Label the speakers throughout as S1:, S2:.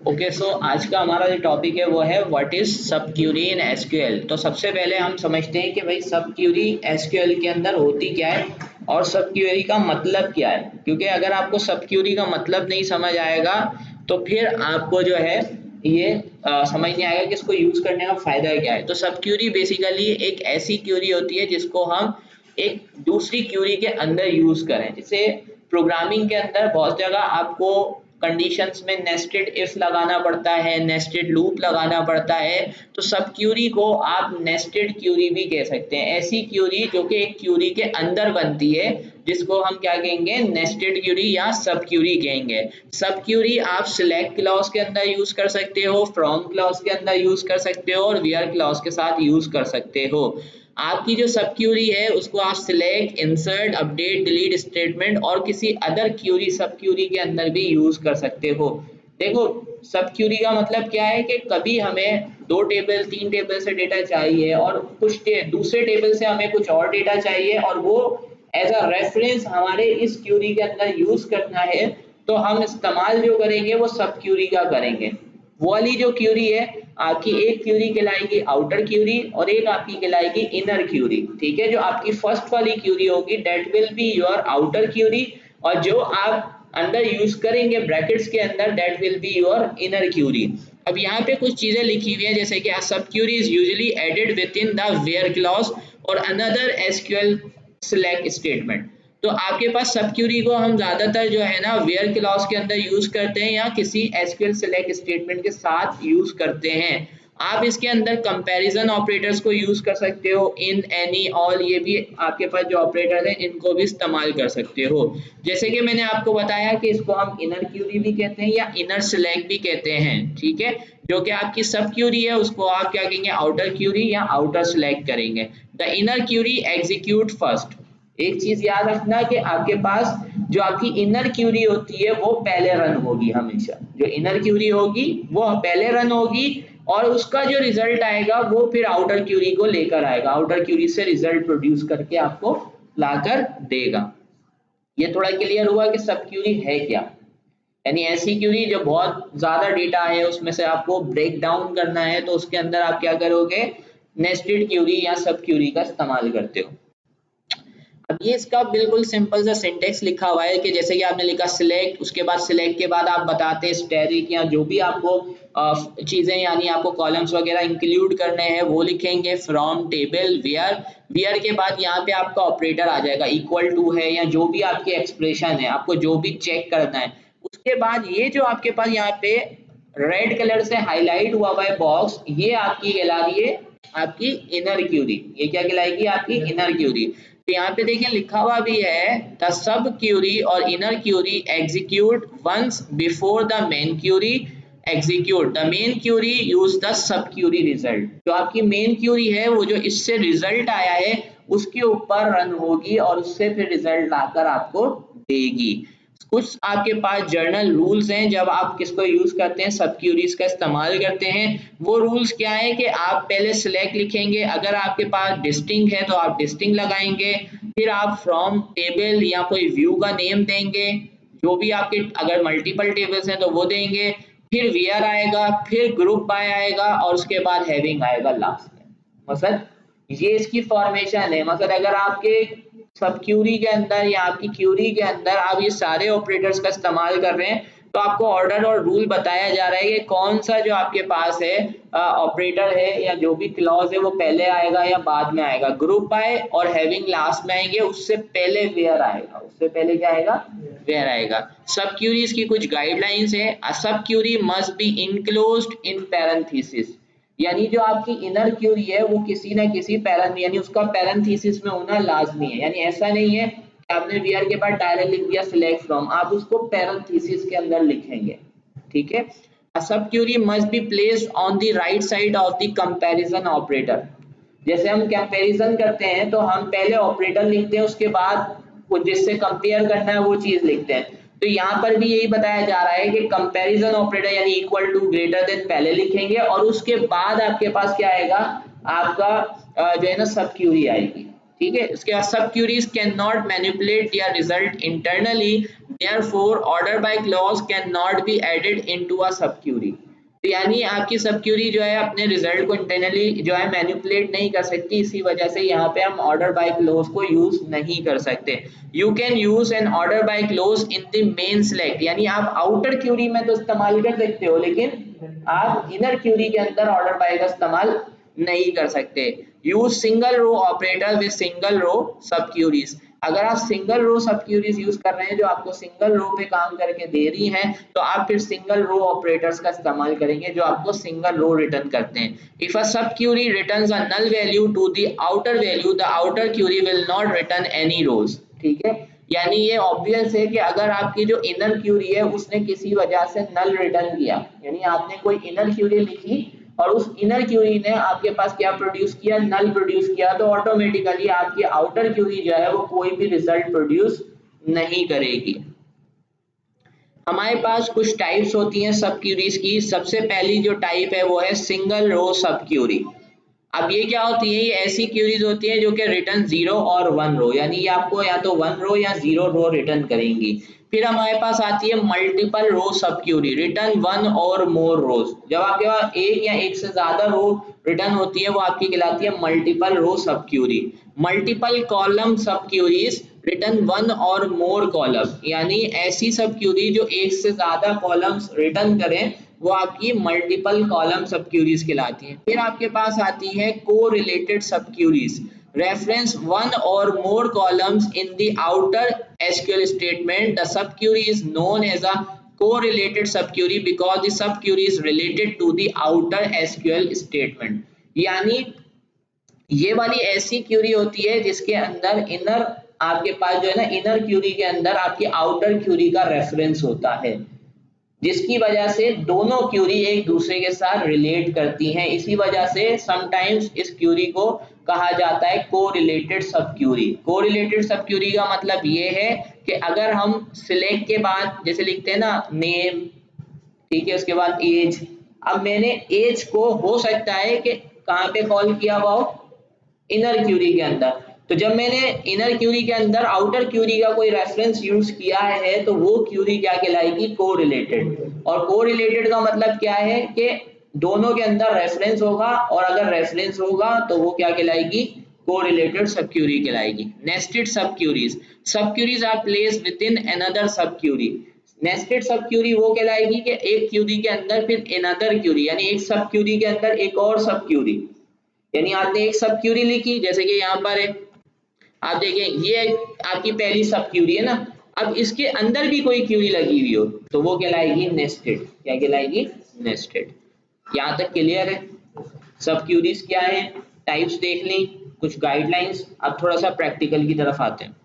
S1: Okay so आज का हमारा जो टॉपिक है वो है व्हाट इज सब क्यूरी इन एसक्यूएल। तो सबसे पहले हम समझते हैं कि भाई सब क्यूरी एसक्यूएल के अंदर होती क्या है और सब क्यूरी का मतलब क्या है, क्योंकि अगर आपको सब क्यूरी का मतलब नहीं समझ आएगा तो फिर आपको जो है ये समझ नहीं आएगा कि इसको यूज करने का फायदा क्या है। तो सब क्यूरी बेसिकली एक ऐसी क्यूरी होती है जिसको हम एक दूसरी क्यूरी के अंदर यूज करें। जैसे प्रोग्रामिंग के अंदर बहुत जगह आपको कंडीशंस में नेस्टेड इफ लगाना पड़ता है, नेस्टेड लूप लगाना पड़ता है। तो सब क्यूरी को आप नेस्टेड क्यूरी भी कह सकते हैं, ऐसी क्यूरी जो कि एक क्यूरी के अंदर बनती है जिसको हम क्या कहेंगे, नेस्टेड क्यूरी या सब क्यूरी कहेंगे। सब क्यूरी आप सिलेक्ट क्लॉज के अंदर यूज कर सकते हो, फ्रॉम क्लॉज के अंदर यूज कर सकते हो और वेयर क्लॉज के साथ यूज कर सकते हो। आपकी जो सब क्यूरी है उसको आप select, insert, update, delete statement और किसी अदर क्यूरी सब क्यूरी के अंदर भी यूज कर सकते हो। देखो सब क्यूरी का मतलब क्या है कि कभी हमें 2 टेबल 3 टेबल से डेटा चाहिए और कुछ दूसरे टेबल से हमें कुछ और डेटा चाहिए और वो एज अ रेफरेंस हमारे इस क्यूरी के अंदर यूज करना है, तो हम इस्तेमाल जो करेंगे वो सब क्यूरी का करेंगे। वो वाली जो क्यूरी है आपकी, एक क्यूरी कहलाएगी आउटर क्यूरी और एक आपकी कहलाएगी इनर क्यूरी। ठीक है, जो आपकी फर्स्ट वाली क्यूरी होगी that will be your outer query और जो आप अंदर यूज करेंगे ब्रैकेट्स के अंदर that will be your inner query. अब यहाँ पे कुछ चीजें लिखी हुई है जैसे कि sub Curie is usually added within the where clause और अनदर एसक्यूएल सिलेक्ट स्टेटमेंट। तो आपके पास सब क्यूरी को हम ज्यादातर जो है ना वेयर क्लॉज के अंदर यूज करते हैं या किसी एसक्यूएल सिलेक्ट स्टेटमेंट के साथ यूज करते हैं। आप इसके अंदर कंपैरिजन ऑपरेटर्स को यूज कर सकते हो, इन, एनी, ऑल, ये भी आपके पास जो ऑपरेटर हैं इनको भी इस्तेमाल कर सकते हो। जैसे कि मैंने आपको बताया कि इसको हम इनर क्यूरी भी कहते हैं या इनर सिलेक्ट भी कहते हैं। ठीक है, जो कि आपकी सब क्यूरी है उसको आप क्या कहेंगे, आउटर क्यूरी या आउटर सिलेक्ट करेंगे। The inner query execute first. एक चीज याद रखना कि आपके पास जो आपकी इनर क्यूरी होती है वो पहले रन होगी, हमेशा जो इनर क्यूरी होगी वो पहले रन होगी और उसका जो रिजल्ट आएगा वो फिर आउटर क्यूरी को लेकर आएगा, आउटर क्यूरी से रिजल्ट प्रोड्यूस करके आपको लाकर देगा। ये थोड़ा क्लियर हुआ कि सब क्यूरी है क्या, यानी ऐसी क्यूरी जो बहुत ज्यादा डेटा है उसमें से आपको ब्रेक डाउन करना है तो उसके अंदर आप क्या करोगे, नेस्टेड क्यूरी या सब क्यूरी का इस्तेमाल करते हो। अब ये इसका बिल्कुल सिंपल सा सिंटेक्स लिखा हुआ है कि जैसे कि आपने लिखा सिलेक्ट, उसके बाद सिलेक्ट के बाद आप बताते हैं स्टैटिक या जो भी आपको चीजें यानी आपको कॉलम्स वगैरह इंक्लूड करने हैं वो लिखेंगे, फ्रॉम, टेबल, वेयर। वेयर के बाद यहाँ पे आपका ऑपरेटर आ जाएगा, इक्वल टू है या जो भी आपकी एक्सप्रेशन है आपको जो भी चेक करना है। उसके बाद ये जो आपके पास यहाँ पे रेड कलर से हाईलाइट हुआ है बॉक्स, ये आपकी कहला रही है आपकी इनर क्यूरी। ये क्या कहलाएगी, आपकी इनर क्यूरी। तो यहाँ पे देखिए लिखा हुआ भी है द सब क्यूरी और inner query execute once before the main query execute the main query use the सब क्यूरी रिजल्ट। जो आपकी मेन क्यूरी है वो जो इससे रिजल्ट आया है उसके ऊपर रन होगी और उससे फिर रिजल्ट लाकर आपको देगी। कुछ आपके पास जर्नल रूल्स हैं जब आप किसको यूज करते हैं, सब क्यूरीज का इस्तेमाल करते हैं। वो रूल्स क्या है कि आप पहले सिलेक्ट लिखेंगे, अगर आपके पास डिस्टिंक्ट है तो आप डिस्टिंक्ट लगाएंगे, फिर आप फ्रॉम टेबल या कोई व्यू का नेम देंगे, जो भी आपके अगर मल्टीपल टेबल्स हैं तो वो देंगे, फिर वेयर आएगा, फिर ग्रुप बाय आएगा और उसके बाद हैविंग आएगा लास्ट में। मतलब ये इसकी फॉर्मेशन है। मतलब अगर आपके सब क्यूरी के अंदर या आपकी क्यूरी के अंदर आप ये सारे ऑपरेटर्स का इस्तेमाल कर रहे हैं तो आपको ऑर्डर और रूल बताया जा रहा है कि कौन सा जो आपके पास है ऑपरेटर है या जो भी क्लॉज है वो पहले आएगा या बाद में आएगा। ग्रुप आए और हैविंग लास्ट में आएंगे, उससे पहले वेयर आएगा, उससे पहले क्या आएगा, वेयर आएगा। सब क्यूरीज की कुछ गाइडलाइंस है। अ सब query must be enclosed in parenthesis, यानी जो आपकी इनर क्यूरी है वो किसी ना किसी यानी उसका पैरेंथेसिस में होना लाजमी है। यानी ऐसा नहीं है कि आपने वेयर के बाद डायरेक्ट लिख दिया सिलेक्ट फ्रॉम, आप उसको पैरेंथेसिस के अंदर लिखेंगे। ठीक है, अ सब query must be placed on the right side of the comparison operator. जैसे हम कंपैरिजन करते हैं तो हम पहले ऑपरेटर लिखते हैं, उसके बाद वो जिससे कंपेयर करना है वो चीज लिखते हैं। तो यहाँ पर भी यही बताया जा रहा है कि कंपैरिजन ऑपरेटर यानी इक्वल टू, ग्रेटर देन पहले लिखेंगे और उसके बाद आपके पास क्या आएगा, आपका जो है ना सब क्यूरी आएगी। ठीक है, इसके बाद sub queries can not manipulate their result internally, therefore order by clause can not be added into a सब क्यूरी। तो यानी आपकी सब क्यूरी जो है अपने रिजल्ट को इंटरनली जो है मैनिपुलेट नहीं कर सकती, इसी वजह से यहाँ पे हम ऑर्डर बाय क्लोज को यूज नहीं कर सकते। You can use N order by close in the main select, यानी आप आउटर क्यूरी में तो इस्तेमाल कर सकते हो, लेकिन आप इनर क्यूरी के अंदर ऑर्डर बाय का इस्तेमाल नहीं कर सकते। Use single row operator with single row sub queries, अगर आप single row sub curies use कर रहे हैं जो आपको सिंगल रो पे काम करके दे रही हैं, तो आप फिर सिंगल रो ऑपरेटर्स का इस्तेमाल करेंगे जो आपको सिंगल रो रिटर्न करते हैं। इफ अ सब Curie returns a null value to the outer value, the outer query will not return any rows. ठीक है, यानी ये ऑब्वियस है कि अगर आपकी जो इनर क्यूरी है उसने किसी वजह से नल रिटर्न किया, यानी आपने कोई इनर क्यूरी लिखी और उस इनर क्यूरी ने आपके पास क्या प्रोड्यूस किया, नल प्रोड्यूस किया, तो ऑटोमेटिकली आपकी आउटर क्यूरी जो है वो कोई भी रिजल्ट प्रोड्यूस नहीं करेगी। हमारे पास कुछ टाइप्स होती हैं सब क्यूरीज की। सबसे पहली जो टाइप है वो है सिंगल रो सब क्यूरी। अब ये क्या होती है, ये ऐसी क्यूरीज होती है जो कि रिटर्न 0 और 1 रो, यानी ये आपको या तो 1 रो या 0 रो रिटर्न करेंगी। फिर हमारे पास आती है मल्टीपल रो सब क्यूरी, रिटर्न 1 और मोर रोज। जब आपके पास एक या एक से ज्यादा रो रिटर्न होती है वो आपकी कहलाती है मल्टीपल रो सब क्यूरी। मल्टीपल कॉलम सब curies, return 1 or more column, यानी ऐसी सब क्यूरी जो एक से ज्यादा कॉलम्स रिटर्न करें वो आपकी मल्टीपल कॉलम सब क्यूरीज कहलाती हैं। फिर आपके पास आती है को रिलेटेड सब curies, reference 1 or more columns in the outer SQL statement, the सब Curie is known as a correlated subquery because the subquery is related to the outer SQL statement। यानी ये वाली ऐसी क्यूरी होती है जिसके अंदर इनर आपके पास जो है ना, इनर क्यूरी के अंदर आपकी आउटर क्यूरी का रेफरेंस होता है, जिसकी वजह से दोनों क्यूरी एक दूसरे के साथ रिलेट करती हैं। इसी वजह से समटाइम्स इस क्यूरी को कहा जाता है कोरिलेटेड सब क्यूरी। कोरिलेटेड सब क्यूरी का मतलब ये है कि अगर हम सिलेक्ट के बाद जैसे लिखते हैं ना नेम, ठीक है, उसके बाद एज, अब मैंने एज को हो सकता है कि कहाँ पे कॉल किया हुआ हो, इनर क्यूरी के अंदर, तो जब मैंने इनर क्यूरी के अंदर आउटर क्यूरी का कोई रेफरेंस यूज किया है तो वो क्यूरी क्या कहलाएगी, कोरिलेटेड। और कोरिलेटेड का मतलब क्या है कि दोनों के अंदर रेफरेंस होगा, और अगर रेफरेंस होगा तो वो क्या कहलाएगी, कोरिलेटेड सब क्यूरी कहलाएगी। Nested sub queries, sub queries are placed within another sub query. Nested sub query वो कहलाएगी कि एक क्यूरी के अंदर फिर अनदर क्यूरी, यानी एक सब क्यूरी के अंदर एक और सब क्यूरी, यानी आपने एक सब क्यूरी लिखी जैसे कि यहाँ पर है, आप देखें ये आपकी पहली सब क्यूरी है ना, अब इसके अंदर भी कोई क्यूरी लगी हुई हो तो वो कहलाएगी नेस्टेड। क्या कहलाएगी, नेस्टेड। यहाँ तक क्लियर है? सब क्यूरीज क्या है, टाइप्स देख ली, कुछ गाइडलाइंस। अब थोड़ा सा प्रैक्टिकल की तरफ आते हैं।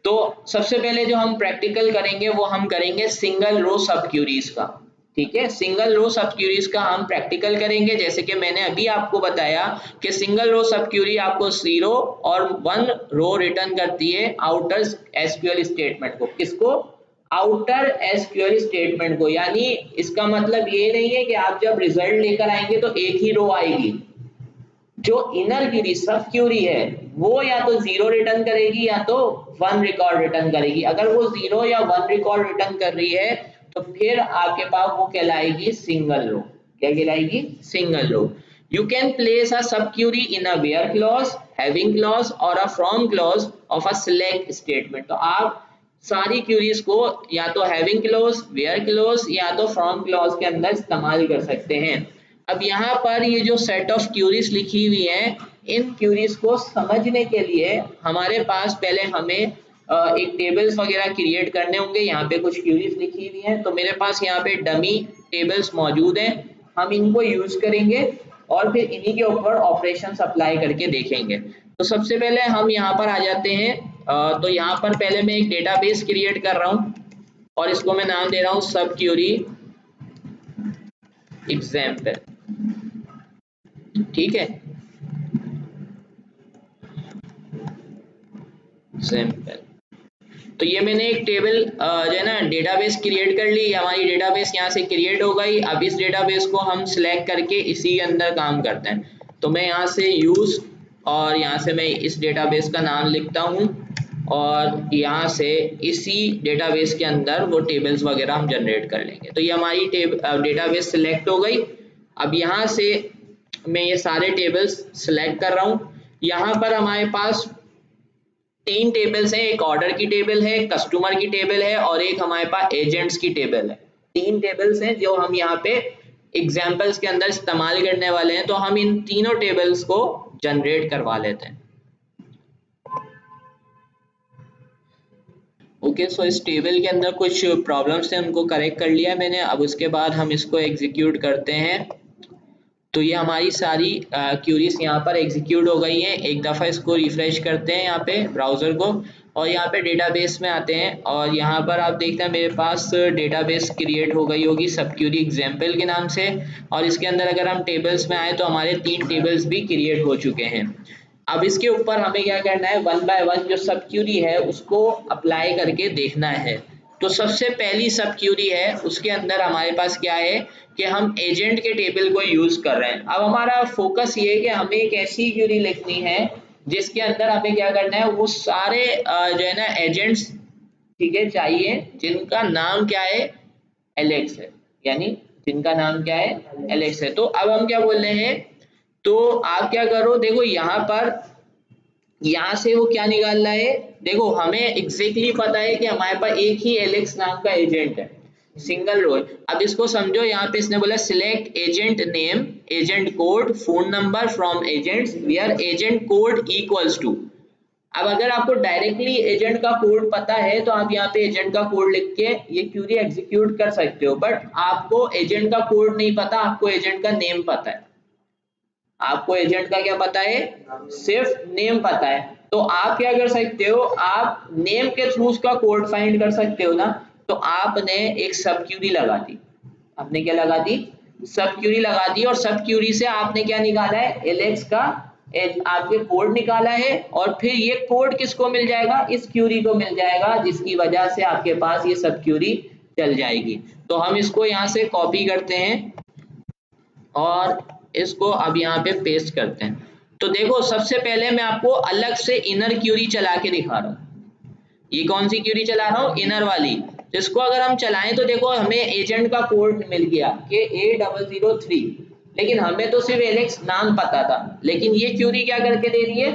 S1: तो सबसे पहले जो हम प्रैक्टिकल करेंगे वो हम करेंगे सिंगल रो सब क्यूरीज का। ठीक है, सिंगल रो सब क्यूरीज का हम प्रैक्टिकल करेंगे। जैसे कि मैंने अभी आपको बताया कि सिंगल रो सब क्यूरी आपको 0 और 1 रो रिटर्न करती है आउटर एसक्यूएल स्टेटमेंट को। किसको, आउटर एसक्यूएल स्टेटमेंट को। यानी इसका मतलब ये नहीं है कि आप जब रिजल्ट लेकर आएंगे तो एक ही रो आएगी। जो इनर क्यूरी सब क्यूरी है वो या तो 0 रिटर्न करेगी या तो 1 रिकॉर्ड रिटर्न करेगी। अगर वो 0 या 1 रिकॉर्ड रिटर्न कर रही है तो फिर आपके पास वो कहलाएगी सिंगल रो। क्या कहलाएगी, single row. You can place a सब Curie in a where clause, having clause or a from clause of a select statement. तो आप सारी क्यूरीज को या तो हैविंग क्लॉज, वेयर क्लॉज या तो फ्रॉम क्लॉज के अंदर इस्तेमाल कर सकते हैं। अब यहाँ पर ये जो सेट ऑफ क्यूरीज लिखी हुई है, इन क्यूरीज को समझने के लिए हमारे पास पहले हमें एक टेबल्स वगैरह क्रिएट करने होंगे। यहाँ पे कुछ क्यूरीज लिखी हुई हैं, तो मेरे पास यहाँ पे डमी टेबल्स मौजूद हैं, हम इनको यूज करेंगे और फिर इन्हीं के ऊपर ऑपरेशंस अप्लाई करके देखेंगे। तो सबसे पहले हम यहाँ पर आ जाते हैं। तो यहाँ पर पहले मैं एक डेटाबेस क्रिएट कर रहा हूँ और इसको मैं नाम दे रहा हूँ सब क्यूरी एग्जाम्पल। ठीक है, एग्जाम्पल। तो ये मैंने एक टेबल जो है ना डेटाबेस क्रिएट कर ली। हमारी डेटाबेस यहाँ से क्रिएट हो गई। अब इस डेटाबेस को हम सिलेक्ट करके इसी के अंदर काम करते हैं। तो मैं यहाँ से यूज और यहाँ से मैं इस डेटाबेस का नाम लिखता हूँ और यहाँ से इसी डेटाबेस के अंदर वो टेबल्स वगैरह हम जनरेट कर लेंगे। तो ये हमारी डेटाबेस सिलेक्ट हो गई। अब यहाँ से मैं ये सारे टेबल्स सिलेक्ट कर रहा हूँ। यहाँ पर हमारे पास 3 टेबल्स हैं, एक ऑर्डर की टेबल है, कस्टमर की टेबल है और एक हमारे पास एजेंट्स की टेबल है। 3 टेबल्स हैं जो हम यहाँ पे एग्जाम्पल्स के अंदर इस्तेमाल करने वाले हैं। तो हम इन तीनों टेबल्स को जनरेट करवा लेते हैं। ओके, सो इस टेबल के अंदर कुछ प्रॉब्लम्स थे, उनको करेक्ट कर लिया मैंने। अब उसके बाद हम इसको एग्जीक्यूट करते हैं। तो ये हमारी सारी क्यूरीज यहाँ पर एग्जीक्यूट हो गई हैं। एक दफ़ा इसको रिफ्रेश करते हैं यहाँ पे ब्राउज़र को और यहाँ पे डेटाबेस में आते हैं और यहाँ पर आप देखते हैं मेरे पास डेटाबेस क्रिएट हो गई होगी सब क्यूरी एग्जाम्पल के नाम से। और इसके अंदर अगर हम टेबल्स में आए तो हमारे 3 टेबल्स भी क्रिएट हो चुके हैं। अब इसके ऊपर हमें क्या करना है, 1 बाय 1 जो सब क्यूरी है उसको अप्लाई करके देखना है। तो सबसे पहली सब क्यूरी है, उसके अंदर हमारे पास क्या है कि हम एजेंट के टेबल को यूज कर रहे हैं। अब हमारा फोकस ये है कि हमें एक ऐसी क्यूरी लिखनी है जिसके अंदर हमें क्या करना है, वो सारे जो है ना एजेंट्स, ठीक है, चाहिए जिनका नाम क्या है, एलेक्स है, यानी जिनका नाम क्या है, एलेक्स है। तो अब हम क्या बोल रहे हैं, तो आप क्या करो, देखो यहाँ पर यहाँ से वो क्या निकाल रहा है, देखो हमें एग्जैक्टली पता है कि हमारे पास एक ही एलेक्स नाम का एजेंट है, सिंगल रो। अब इसको समझो, यहाँ पे इसने बोला select agent name, agent code, phone number from agents where agent code equals to. अब अगर आपको डायरेक्टली एजेंट का कोड पता है तो आप यहाँ पे एजेंट का कोड लिख के ये क्यूरी एग्जीक्यूट कर सकते हो। बट आपको एजेंट का कोड नहीं पता, आपको एजेंट का नेम पता है। आपको एजेंट का क्या पता है, सिर्फ नेम पता है। तो आप क्या कर सकते हो, आप नेम के थ्रू उसका कोड फाइंड कर सकते हो ना। तो आपने एक सब क्यूरी लगा दी, आपने क्या लगा दी, सब क्यूरी लगा दी। और सब क्यूरी से आपने क्या निकाला है, एलेक्स का आपके कोड निकाला है। और फिर ये कोड किसको मिल जाएगा, इस क्यूरी को मिल जाएगा, जिसकी वजह से आपके पास ये सब क्यूरी चल जाएगी। तो हम इसको यहाँ से कॉपी करते हैं और इसको अब यहाँ पे पेस्ट करते हैं। तो देखो सबसे पहले मैं आपको अलग से इनर क्यूरी चला के दिखा रहा हूँ। ये कौन सी क्यूरी चला रहा हूँ, इनर वाली। जिसको अगर हम चलाएं तो देखो हमें एजेंट का कोड मिल गया कि A003, लेकिन हमें तो सिर्फ एलेक्स नाम पता था। लेकिन ये क्यूरी क्या करके दे रही है,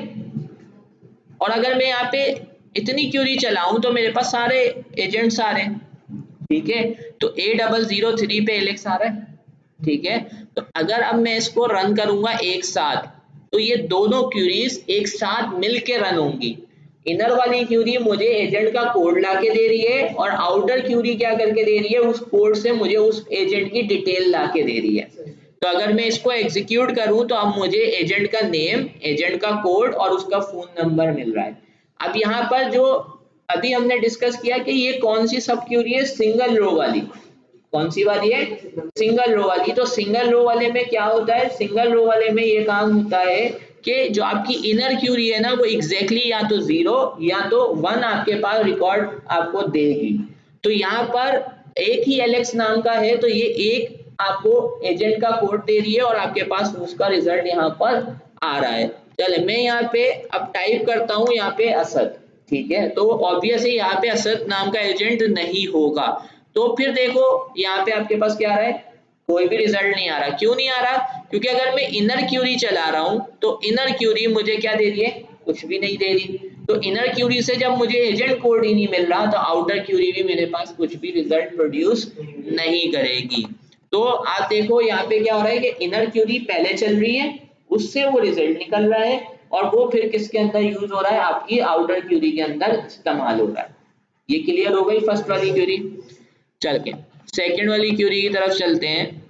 S1: और अगर मैं यहाँ पे इतनी क्यूरी चलाऊं तो मेरे पास सारे एजेंट्स आ रहे हैं, ठीक है। तो A003 पे एलेक्स आ रहा है, ठीक है। तो अगर अब मैं इसको रन करूंगा एक साथ, तो ये दोनों क्यूरीज एक साथ मिलके रन होंगी। इनर वाली क्यूरी मुझे एजेंट का कोड लाके दे रही है और आउटर क्यूरी क्या करके दे रही है, उस कोड से मुझे उस एजेंट की डिटेल लाके दे रही है। तो अगर मैं इसको एग्जीक्यूट करूं तो अब मुझे एजेंट का नेम, एजेंट का कोड और उसका फोन नंबर मिल रहा है। अब यहाँ पर जो अभी हमने डिस्कस किया कि ये कौन सी सब क्यूरी है, सिंगल रो वाली। कौन सी वाली है, सिंगल रो वाली। तो सिंगल रो वाले में क्या होता है, सिंगल रो वाले में ये काम होता है कि जो आपकी इनर क्यूरी है ना, वो एग्जैक्टली या तो 0 या तो 1 आपके पास रिकॉर्ड आपको देगी। तो यहाँ पर एक ही एलेक्स नाम का है, तो ये एक आपको एजेंट का कोड दे रही है और आपके पास उसका रिजल्ट यहाँ पर आ रहा है। चले मैं यहाँ पे अब टाइप करता हूँ यहाँ पे असद, ठीक है। तो ऑब्वियसली यहाँ पे असद नाम का एजेंट नहीं होगा। तो फिर देखो यहाँ पे आपके पास क्या आ रहा है, कोई भी रिजल्ट नहीं आ रहा। क्यों नहीं आ रहा, क्योंकि अगर मैं इनर क्यूरी चला रहा हूं तो इनर क्यूरी मुझे क्या दे रही है, कुछ भी नहीं दे रही। तो इनर क्यूरी से जब मुझे एजेंट कोड ही नहीं मिल रहा, तो आउटर क्यूरी भी मेरे पास कुछ भी रिजल्ट प्रोड्यूस नहीं करेगी। तो आप देखो यहाँ पे क्या हो रहा है कि इनर क्यूरी पहले चल रही है, उससे वो रिजल्ट निकल रहा है और वो फिर किसके अंदर यूज हो रहा है, आपकी आउटर क्यूरी के अंदर इस्तेमाल हो रहा है। ये क्लियर हो गई फर्स्ट वाली क्यूरी। चल के सेकंड वाली क्यूरी की तरफ चलते हैं।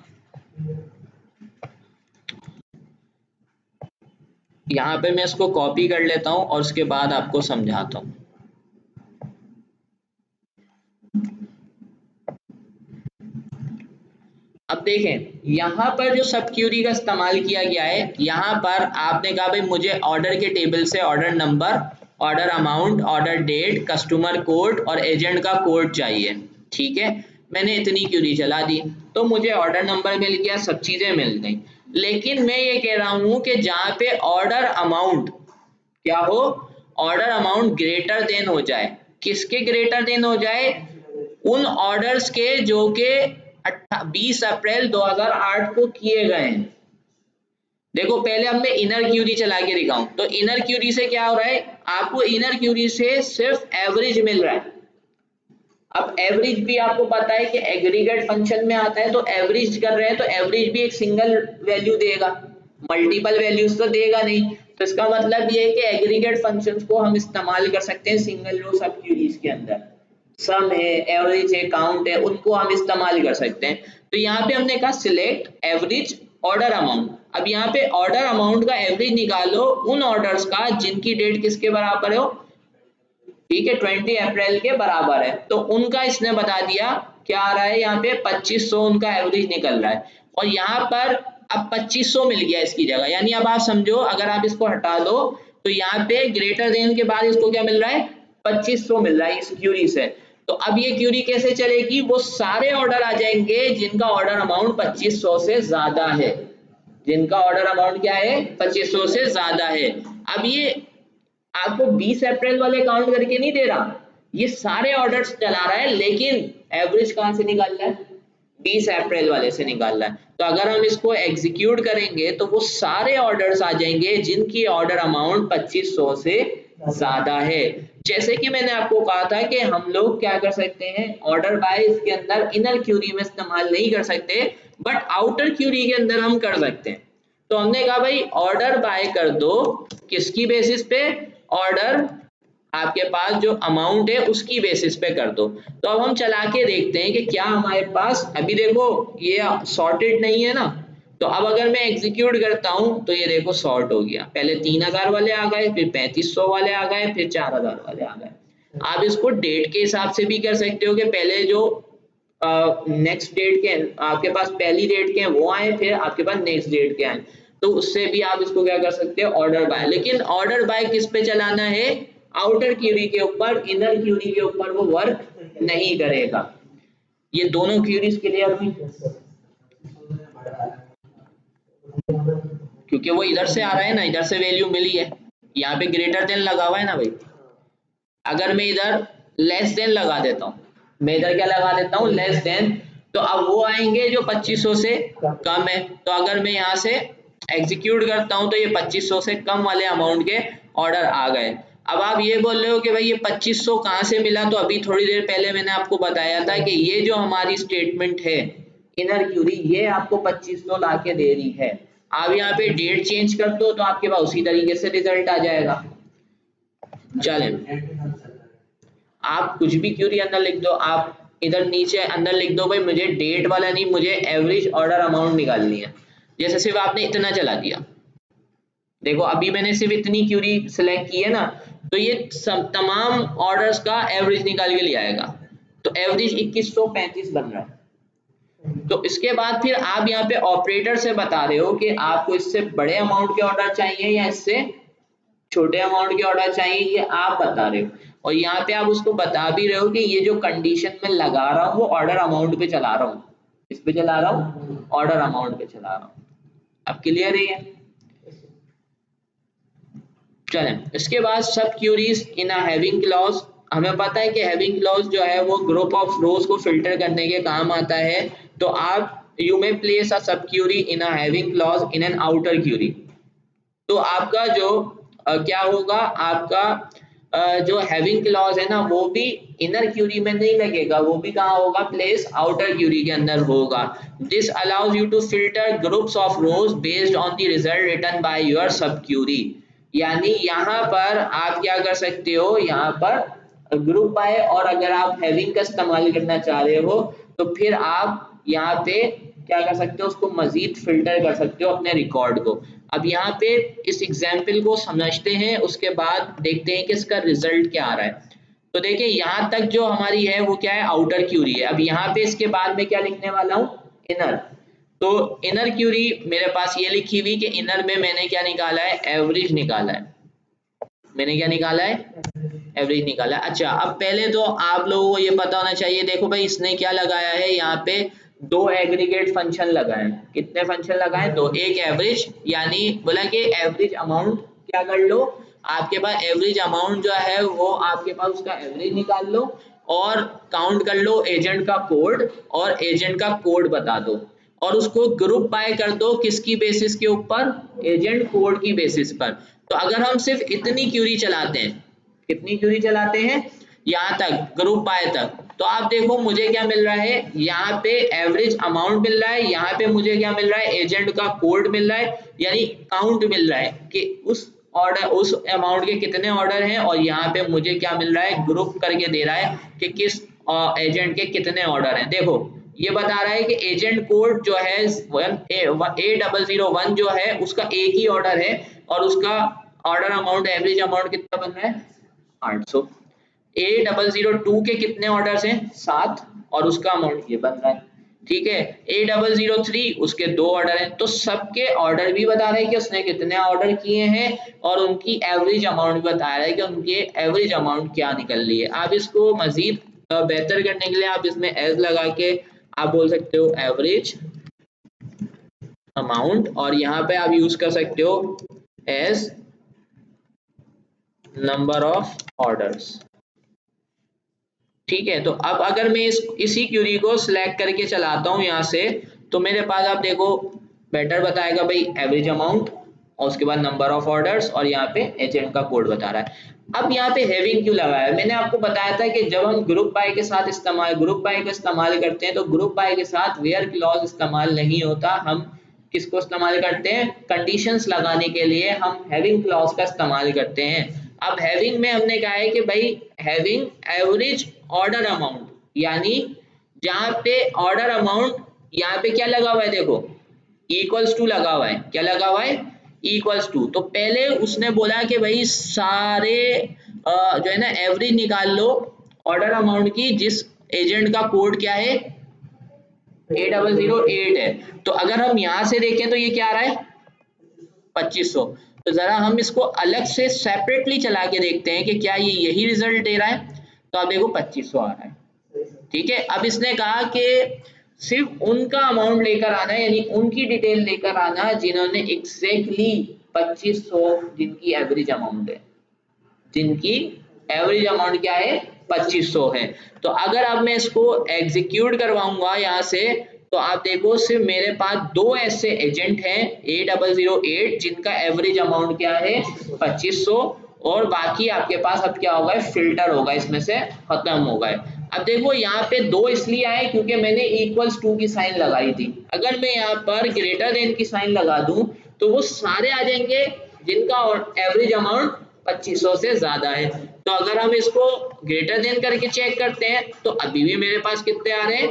S1: यहाँ पे मैं इसको कॉपी कर लेता हूं और उसके बाद आपको समझाता हूं। अब देखें यहाँ पर जो सब क्यूरी का इस्तेमाल किया गया है, यहाँ पर आपने कहा भाई मुझे ऑर्डर के टेबल से order number, order amount, order date, customer code और एजेंट का कोड चाहिए, ठीक है। मैंने इतनी क्यूरी चला दी तो मुझे ऑर्डर नंबर मिल गया, सब चीजें मिल गई। लेकिन मैं ये कह रहा हूं कि जहां पे ऑर्डर अमाउंट क्या हो, ऑर्डर अमाउंट ग्रेटर देन हो जाए। किसके ग्रेटर देन हो जाए? उन ऑर्डर्स के जो के 20 अप्रैल 2008 को किए गए हैं। देखो पहले हमने इनर क्यूरी चला के दिखाऊं तो इनर क्यूरी से क्या हो रहा है, आपको इनर क्यूरी से सिर्फ एवरेज मिल रहा है। अब एवरेज भी आपको पता है कि एग्रीगेट फंक्शन में आता है, तो एवरेज कर रहे हैं तो एवरेज भी एक सिंगल वैल्यू देगा, मल्टीपल वैल्यूज तो देगा नहीं। तो इसका मतलब ये है कि एग्रीगेट फंक्शंस को हम इस्तेमाल कर सकते हैं सिंगल रो सब क्यूरीज के अंदर। सम है, एवरेज है, काउंट है, उनको हम इस्तेमाल कर सकते हैं। तो यहाँ पे हमने कहा सिलेक्ट एवरेज ऑर्डर अमाउंट। अब यहाँ पे ऑर्डर अमाउंट का एवरेज निकालो उन ऑर्डर्स का जिनकी डेट किसके बराबर हो, ठीक है 20 अप्रैल के बराबर है। तो उनका इसने बता दिया क्या आ रहा है, यहाँ पे 2500 उनका एवरेज निकल रहा है। और यहाँ पर अब 2500 मिल गया इसकी जगह, यानी अब आप समझो अगर आप इसको हटा दो तो यहाँ पे ग्रेटर देन के बाद इसको क्या मिल रहा है, 2500 मिल रहा है इस क्यूरी से। तो अब ये क्यूरी कैसे चलेगी, वो सारे ऑर्डर आ जाएंगे जिनका ऑर्डर अमाउंट 2500 से ज्यादा है, जिनका ऑर्डर अमाउंट क्या है 2500 से ज्यादा है। अब ये आपको 20 अप्रैल वाले काउंट करके नहीं दे रहा, ये सारे ऑर्डर्स चला रहा है, लेकिन एवरेज कहां से निकाल रहा है, 20 अप्रैल वाले से निकाल रहा है। तो अगर हम इसको एग्जीक्यूट करेंगे तो वो सारे ऑर्डर्स आ जाएंगे जिनकी ऑर्डर अमाउंट 2500 से ज्यादा है। जैसे कि मैंने आपको कहा था कि हम लोग क्या कर सकते हैं, ऑर्डर बाय इसके अंदर इनर क्यूरी में इस्तेमाल नहीं कर सकते, बट आउटर क्यूरी के अंदर हम कर सकते हैं। तो हमने कहा भाई ऑर्डर बाय कर दो, किसकी बेसिस पे, ऑर्डर आपके पास जो अमाउंट है उसकी बेसिस पे कर दो। तो अब हम चला के देखते हैं कि क्या हमारे पास, अभी देखो ये सॉर्टेड नहीं है ना, तो अब अगर मैं एग्जीक्यूट करता हूं तो ये देखो सॉर्ट हो गया, पहले 3000 वाले आ गए, फिर 3500 वाले आ गए, फिर 4000 वाले आ गए। आप इसको डेट के हिसाब से भी कर सकते हो कि पहले जो नेक्स्ट डेट के आपके पास पहली डेट के हैं वो आए, फिर आपके पास नेक्स्ट डेट के आए, तो उससे भी आप इसको क्या कर सकते हो, ऑर्डर बाय। लेकिन ऑर्डर बाय किस पे चलाना है, आउटर क्यूरी के ऊपर, इनर क्यूरी के ऊपर वो वर्क नहीं करेगा। ये दोनों क्यूरीज क्लियर हुई, क्योंकि वो इधर से आ रहा है ना, इधर से वैल्यू मिली है, यहाँ पे ग्रेटर देन लगा हुआ है ना भाई। अगर मैं इधर लेस देन लगा देता हूँ, मैं इधर क्या लगा देता हूँ, लेस देन, तो अब वो आएंगे जो 2500 से कम है। तो अगर मैं यहाँ से एग्जीक्यूट करता हूँ तो ये 2500 से कम वाले अमाउंट के ऑर्डर आ गए। अब आप ये बोल रहे हो कि भाई ये 2500 कहाँ से मिला, तो अभी थोड़ी देर पहले मैंने आपको बताया था कि ये जो हमारी स्टेटमेंट है इनर क्यूरी, ये आपको 2500 ला के दे रही है। आप यहाँ पे डेट चेंज कर दो तो आपके पास उसी तरीके से रिजल्ट आ जाएगा। चलें, आप कुछ भी क्यूरी अंदर लिख दो, आप इधर नीचे अंदर लिख दो भाई मुझे डेट वाला नहीं, मुझे एवरेज ऑर्डर अमाउंट निकालनी है। जैसे सिर्फ आपने इतना चला दिया, देखो अभी मैंने सिर्फ इतनी क्यूरी सिलेक्ट की है ना, तो ये तमाम ऑर्डर्स का एवरेज निकाल के ले आएगा। तो एवरेज 2135 बन रहा है। तो इसके बाद फिर आप यहाँ पे ऑपरेटर से बता रहे हो कि आपको इससे बड़े अमाउंट के ऑर्डर चाहिए या इससे छोटे अमाउंट के ऑर्डर चाहिए, ये आप बता रहे हो। और यहाँ पे आप उसको बता भी रहे हो कि ये जो कंडीशन में लगा रहा हूँ वो ऑर्डर अमाउंट पे चला रहा हूँ, इस पे चला रहा हूँ, ऑर्डर अमाउंट पे चला रहा हूँ। अब क्लियर है? चलें, इसके बाद sub curies in a having clause. हमें पता है कि हैविंग क्लॉज जो है वो ग्रुप ऑफ रोज को फिल्टर करने के काम आता है। तो आप यू मे प्लेस अ सब Curie in a having clause in an outer query. तो आपका जो क्या होगा, आपका जो हैविंग क्लॉज है ना वो भी इनर क्यूरी में नहीं लगेगा, वो भी कहाँ होगा, प्लेस आउटर क्यूरी के अंदर होगा। This allows you to filter groups of rows based on the result returned by your sub query. यानी यहाँ पर आप क्या कर सकते हो, यहाँ पर ग्रुप बाय, और अगर आप हैविंग का इस्तेमाल करना चाह रहे हो तो फिर आप यहाँ पे क्या कर सकते हो, उसको मजीद फिल्टर कर सकते हो अपने रिकॉर्ड को। अब यहाँ पे इस एग्जाम्पल को समझते हैं, उसके बाद देखते हैं कि इसका रिजल्ट क्या आ रहा है। तो देखिए यहाँ तक जो हमारी है वो क्या है, आउटर क्यूरी है। अब यहाँ पे इसके बाद में क्या लिखने वाला हूँ, इनर। तो इनर क्यूरी मेरे पास ये लिखी हुई कि इनर में मैंने क्या निकाला है, एवरेज निकाला है। मैंने क्या निकाला है, एवरेज निकाला है। अच्छा, अब पहले तो आप लोगों को ये पता होना चाहिए, देखो भाई इसने क्या लगाया है, यहाँ पे दो एग्रीगेट फंक्शन लगाए। कितने फंक्शन लगाए, दो। एक एवरेज, यानी बोला कि एवरेज अमाउंट क्या कर लो, आपके पास एवरेज अमाउंट जो है वो आपके पास उसका एवरेज निकाल लो और काउंट कर लो एजेंट का कोड और एजेंट का कोड बता दो और उसको ग्रुप बाय कर दो किसकी बेसिस के ऊपर, एजेंट कोड की बेसिस पर। तो अगर हम सिर्फ इतनी क्यूरी चलाते हैं, कितनी क्यूरी चलाते हैं, यहाँ तक ग्रुप बाय तक, तो आप देखो मुझे क्या मिल रहा है, यहाँ पे एवरेज अमाउंट मिल रहा है, यहाँ पे मुझे क्या मिल रहा है, एजेंट का कोड मिल रहा है, यानी काउंट मिल रहा है कि उस ऑर्डर उस अमाउंट के कितने ऑर्डर हैं और यहाँ पे मुझे क्या मिल रहा है, ग्रुप करके दे रहा है कि किस एजेंट के कितने ऑर्डर हैं। देखो ये बता रहा है कि एजेंट कोड जो है A001 जो है उसका एक ही ऑर्डर है और उसका ऑर्डर अमाउंट एवरेज अमाउंट कितना बन रहा है 800। A002 के कितने ऑर्डर्स हैं 7 और उसका अमाउंट ये बन रहा है, ठीक है। A003 उसके 2 ऑर्डर हैं, तो सबके ऑर्डर भी बता रहे हैं कि उसने कितने ऑर्डर किए हैं और उनकी एवरेज अमाउंट बता रहा है कि उनकी एवरेज अमाउंट क्या निकल रही है। आप इसको मजीद बेहतर करने के लिए आप इसमें एज लगा के आप बोल सकते हो एवरेज अमाउंट और यहाँ पे आप यूज कर सकते हो एज नंबर ऑफ ऑर्डर्स, ठीक है। तो अब अगर मैं इसी क्यूरी को सिलेक्ट करके चलाता हूँ यहाँ से, तो मेरे पास आप देखो बेटर बताएगा भाई एवरेज अमाउंट और उसके बाद नंबर ऑफ ऑर्डर्स और यहाँ पे एजेंट का कोड बता रहा है। अब यहाँ पे हैविंग क्यों लगाया है, मैंने आपको बताया था कि जब हम ग्रुप बाय के साथ ग्रुप बाय का इस्तेमाल करते हैं तो ग्रुप बाय के साथ वेयर क्लॉज इस्तेमाल नहीं होता, हम किसको इस्तेमाल करते हैं, कंडीशंस लगाने के लिए हम हैविंग क्लॉज का इस्तेमाल करते हैं। अब हैविंग में हमने कहा है कि भाई हैविंग एवरेज ऑर्डर अमाउंट, यानी जहां पे ऑर्डर अमाउंट यहाँ पे क्या लगा हुआ है, देखो इक्वल्स टू लगा हुआ है, क्या लगा हुआ है इक्वल्स टू। तो पहले उसने बोला कि भाई सारे जो है ना एवरेज निकाल लो ऑर्डर अमाउंट की जिस एजेंट का कोड क्या है A008 है। तो अगर हम यहां से देखें तो ये क्या आ रहा है 2500। तो जरा हम इसको अलग से सेपरेटली चला के देखते हैं कि क्या ये यही रिजल्ट दे रहा है। तो आप देखो 2500 आ रहा है, ठीक है। अब इसने कहा कि सिर्फ उनका अमाउंट लेकर आना है, यानी उनकी डिटेल लेकर आना जिन्होंने एग्जैक्टली 2500 जिनकी एवरेज अमाउंट है, जिनकी एवरेज अमाउंट क्या है 2500 है। तो अगर अब मैं इसको एग्जीक्यूट करवाऊंगा यहाँ से, तो आप देखो सिर्फ मेरे पास 2 ऐसे एजेंट हैं A008 जिनका एवरेज अमाउंट क्या है 2500 और बाकी आपके पास अब क्या होगा फिल्टर होगा, इसमें से खत्म होगा। अब देखो यहाँ पे 2 इसलिए आए क्योंकि मैंने इक्वल्स टू की साइन लगाई थी। अगर मैं यहाँ पर ग्रेटर देन की साइन लगा दूं तो वो सारे आ जाएंगे जिनका एवरेज अमाउंट 2500 से ज्यादा है। तो अगर हम इसको ग्रेटर देन करके चेक करते हैं तो अभी भी मेरे पास कितने आ रहे हैं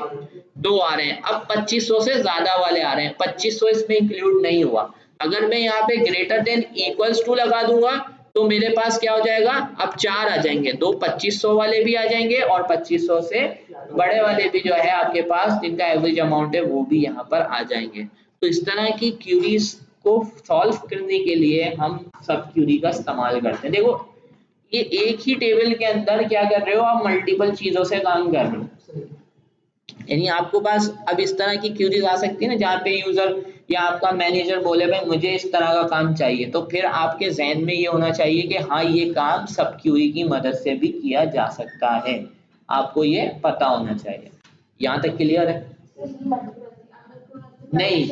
S1: 2 आ रहे हैं। अब 2500 से ज्यादा वाले आ रहे हैं, 2500 इसमें इंक्लूड नहीं हुआ। अगर मैं यहाँ पे ग्रेटर देन इक्वल्स टू लगा दूंगा तो मेरे पास क्या हो जाएगा, अब 4 आ जाएंगे, 2 2500 वाले भी आ जाएंगे और 2500 से बड़े वाले भी जो है आपके पास जिनका एवरेज अमाउंट है वो भी यहाँ पर आ जाएंगे। तो इस तरह की क्यूरीज को सॉल्व करने के लिए हम सब क्यूरी का इस्तेमाल करते हैं। देखो ये एक ही टेबल के अंदर क्या कर रहे हो आप, मल्टीपल चीजों से काम कर रहे हो, यानी आपको पास अब इस तरह की क्यूरीज आ सकती है ना जहाँ पे यूजर या आपका मैनेजर बोले भाई मुझे इस तरह का काम चाहिए, तो फिर आपके जहन में ये होना चाहिए कि हाँ ये काम सब क्यूरी की मदद से भी किया जा सकता है, आपको ये पता होना चाहिए। यहाँ तक क्लियर है? नहीं,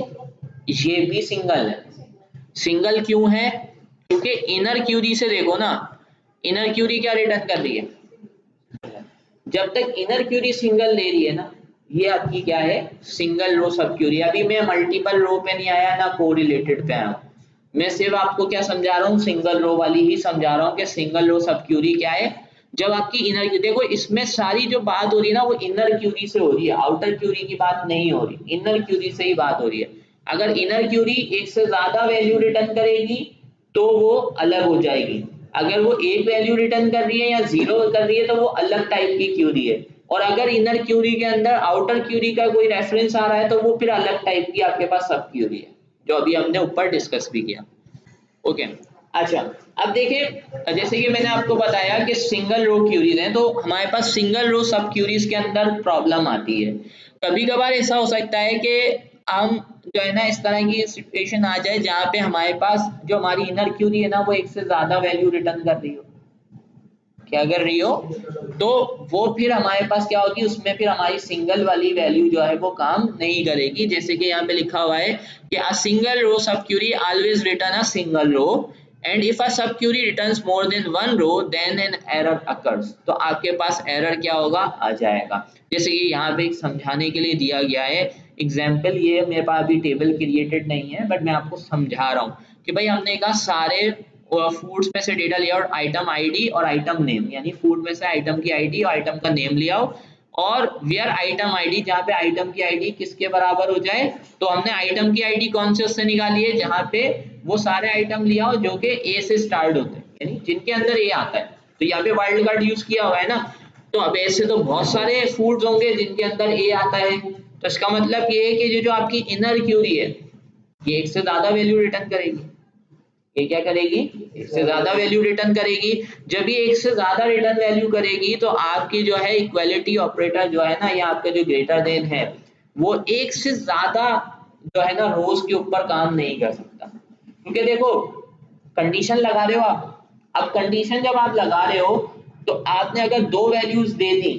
S1: ये भी सिंगल है। सिंगल क्यों है, क्योंकि इनर क्यूरी से देखो ना, इनर क्यूरी क्या रिटर्न कर रही है, जब तक इनर क्यूरी सिंगल ले रही है ना, ये आपकी क्या है सिंगल रो सब क्यूरी। अभी मैं मल्टीपल रो पे नहीं आया ना कोरिलेटेड पे आया हूं, मैं सिर्फ आपको क्या समझा रहा हूँ सिंगल रो वाली ही समझा रहा हूँ कि सिंगल रो सब क्यूरी क्या है। जब आपकी इनर, देखो इसमें सारी जो बात हो रही है ना वो इनर क्यूरी से हो रही है, आउटर क्यूरी की बात नहीं हो रही, इनर क्यूरी से ही बात हो रही है। अगर इनर क्यूरी एक से ज्यादा वैल्यू रिटर्न करेगी तो वो अलग हो जाएगी, अगर वो एक वैल्यू रिटर्न कर रही है या 0 कर रही है तो वो अलग टाइप की क्यूरी है। और अगर इनर क्यूरी के अंदर आउटर क्यूरी का कोई रेफरेंस आ रहा है तो वो फिर अलग टाइप की आपके पास सब क्यूरी है, जो अभी हमने ऊपर डिस्कस भी किया। ओके अच्छा, अब देखें जैसे कि मैंने आपको बताया कि सिंगल रो क्यूरीज हैं, तो हमारे पास सिंगल रो सब क्यूरीज के अंदर प्रॉब्लम आती है। कभी कभार ऐसा हो सकता है कि हम जो है ना इस तरह की सिचुएशन आ जाए जहाँ पे हमारे पास जो हमारी इनर क्यूरी है ना वो एक से ज्यादा वैल्यू रिटर्न कर रही हो, क्या कर रही हो, तो वो फिर हमारे पास क्या होगी, उसमें फिर हमारी सिंगल वाली वैल्यू जो है वो काम नहीं करेगी। जैसे कि यहाँ पे लिखा हुआ है कि अ single row subquery always return a single row and if a सब Curie returns more than one row then an error occurs, तो आपके पास एरर क्या होगा, आ जाएगा। जैसे कि यहाँ पे समझाने के लिए दिया गया है एग्जाम्पल, ये मेरे पास अभी टेबल क्रिएटेड नहीं है बट मैं आपको समझा रहा हूँ कि भाई हमने कहा सारे फूड्स में से डेटा लिया और आइटम आईडी और आइटम नेम, यानी फूड में से आइटम की आईडी और आइटम का नेम लिया हो, और वेयर आइटम आईडी, जहाँ पे आइटम की आईडी किसके बराबर हो जाए, तो हमने आइटम की आईडी कौन से उससे निकाली है, जहाँ पे वो सारे आइटम लिया हो जो कि ए से स्टार्ट होते हैं, यानी जिनके अंदर ए आता है। तो यहाँ पे वाइल्ड कार्ड यूज किया हुआ है ना, तो अब ऐसे तो बहुत सारे फूड्स होंगे जिनके अंदर ए आता है, तो इसका मतलब ये है कि जो आपकी इनर क्यूरी है ये एक से ज्यादा वैल्यू रिटर्न करेगी। ये क्या करेगी, एक से ज्यादा वैल्यू रिटर्न करेगी। जब ये एक से ज्यादा रिटर्न वैल्यू करेगी तो आपकी जो है इक्वालिटी ऑपरेटर जो है ना, ये आपका जो ग्रेटर देन है वो एक से ज्यादा जो है ना रोज के ऊपर काम नहीं कर सकता, क्योंकि देखो कंडीशन लगा रहे हो आप, अब कंडीशन जब आप लगा रहे हो तो आपने अगर दो वैल्यूज दे दी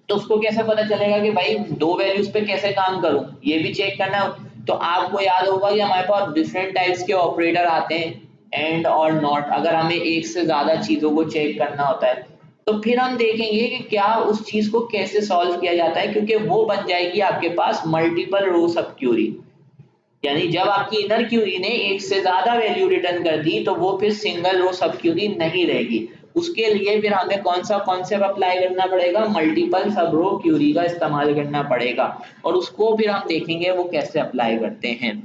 S1: तो उसको कैसे पता चलेगा कि भाई दो वैल्यूज पे कैसे काम करूं, ये भी चेक करना है। तो आपको याद होगा कि हमारे पास डिफरेंट टाइप्स के ऑपरेटर आते हैं, एंड और नॉट, अगर हमें एक से ज्यादा चीजों को चेक करना होता है तो फिर हम देखेंगे कि क्या उस चीज को कैसे सॉल्व किया जाता है, क्योंकि वो बन जाएगी आपके पास मल्टीपल रो सब क्यूरी। यानी जब आपकी इनर क्यूरी ने एक से ज्यादा वैल्यू रिटर्न कर दी तो वो फिर सिंगल रो सब क्यूरी नहीं रहेगी, उसके लिए फिर हमें कौन सा कॉन्सेप्ट अप्लाई करना पड़ेगा, मल्टीपल सब रो क्यूरी का इस्तेमाल करना पड़ेगा, और उसको फिर हम देखेंगे वो कैसे अप्लाई करते हैं।